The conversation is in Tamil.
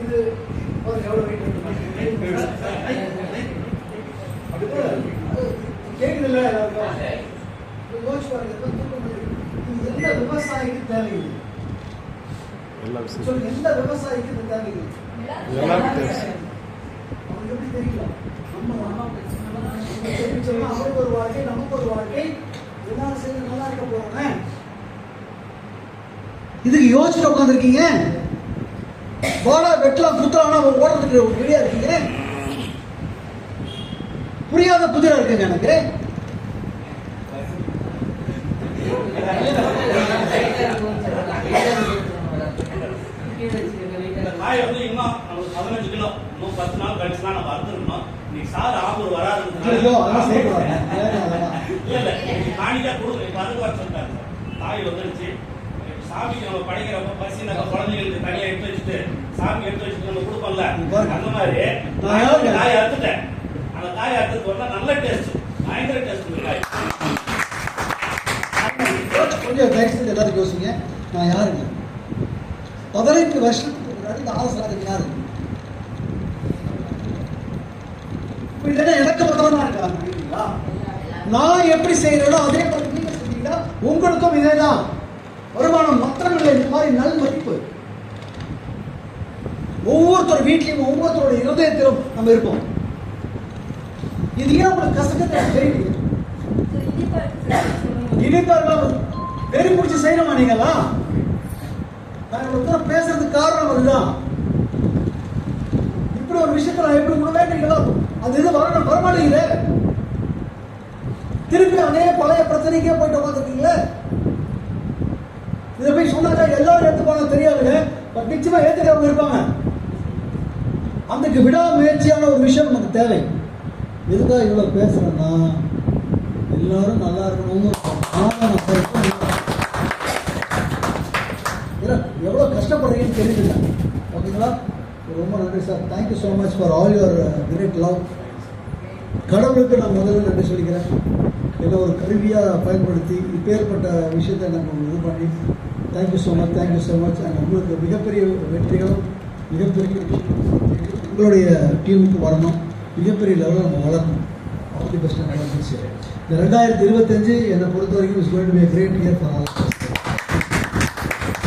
இது எவ்வளோ வெயிட் கேட்குது இல்லை யோசிச்சு பாருங்க. எந்த விவசாயிக்கு தேவையில்லை சொல்லு, எந்த விவசாயிக்கு இது தேவையில்லை? அவனுக்கு எப்படி தெரியல? அவருக்கு ஒரு வாழ்க்கை, நமக்கு ஒரு வாழ்க்கை, எல்லாரும் சேர்ந்து நல்லா இருக்க போறாங்க. இதுக்கு யோசிச்சு உட்காந்துருக்கீங்க. வாடா வெட்டலாம் குத்தலாம்னா ஓடுறதுக்கு ரெடியா இருக்கீங்க. புரியாத புதிரா இருக்குங்க எனக்கு. காய் வந்து இன்னும் 15 கிலோ, இன்னும் 10 நாள் கழிச்சுலாம் நம்ம அறுத்துருக்கணும். இன்னைக்கு சார் ஆம்பூர் வராது. காணிக்கா கொடுங்க. இப்ப அதுக்கு வர சொல்லிட்டாங்க. காய் வந்துருச்சு. சாமிக்கு நம்ம படைக்கிறப்ப பசி நம்ம குழந்தைங்களுக்கு தனியா எடுத்து வச்சுட்டு சாமி எடுத்து வச்சுட்டு நம்ம கொடுப்போம்ல, அந்த மாதிரி காய் அறுத்துட்டேன். அந்த காய் அறுத்துட்டு வந்தா நல்ல டேஸ்ட், பயங்கர டேஸ்ட். கொஞ்சம் தயவுசெய்து எல்லாரும் யோசிங்க. நான் யாருங்க? 18 வருஷத்துக்கு முன்னாடி இந்த ஆலோசனை யாரு? எனக்கு மட்டும் இருக்காங்க. நான் எப்படி செய்யறேனோ அதே மாதிரி நீங்க செஞ்சீங்கன்னா உங்களுக்கும் இதேதான் வருமானம். மற்றவர்கள் இந்த மாதிரி நல் மதிப்பு ஒவ்வொருத்தர் வீட்லையும் ஒவ்வொருத்தரோட இருதயத்திலும் நம்ம இருப்போம். இது ஏன் உங்களுக்கு கசக்கத்தை தெரியுது? இனிப்பார் வெறி பிடிச்சி செய்யணுமா நீங்களா? நான் பேசுறதுக்கு காரணம் அதுதான். இப்படி ஒரு விஷயத்த நான் எப்படி கொடுவேன்றீங்களோ அது இது வரமாட்டேங்குது. திருப்பி அதே பழைய பிரச்சனைக்கே போயிட்டு உட்காந்துருக்கீங்களே. இதை போய் சொன்னாக்கா எல்லாரும் எடுத்துப்பாங்க தெரியாதுங்க. பட் நிச்சயமா ஏத்துக்கிறவங்க இருப்பாங்க. அதுக்கு விடாமுயற்சியான ஒரு விஷயம் நமக்கு தேவை. எதுக்காக இவ்வளவு பேசுறேன்னா எல்லாரும் நல்லா இருக்கணும்னு. எவ்வளவு கஷ்டப்படுறீங்கன்னு தெரியுதுங்க. ஓகேங்களா? ரொம்ப நன்றி sir. Thank you so much for all your great love. கடவுளுக்கு நான் முதல்ல நன்றி சொல்லிக்கிறேன். என்ன ஒரு கருவியாக பயன்படுத்தி இப்பேற்பட்ட விஷயத்தை நம்ம இது பண்ணி thank you so much, thank you so much. And உங்களுக்கு மிகப்பெரிய வெற்றிகளும் மிகப்பெரிய உங்களுடைய டீமுக்கு வரணும். மிகப்பெரிய லெவலில் நம்ம வளரணும். All the best. இந்த 2025 என்னை பொறுத்த வரைக்கும் is going to be a great year for all of us.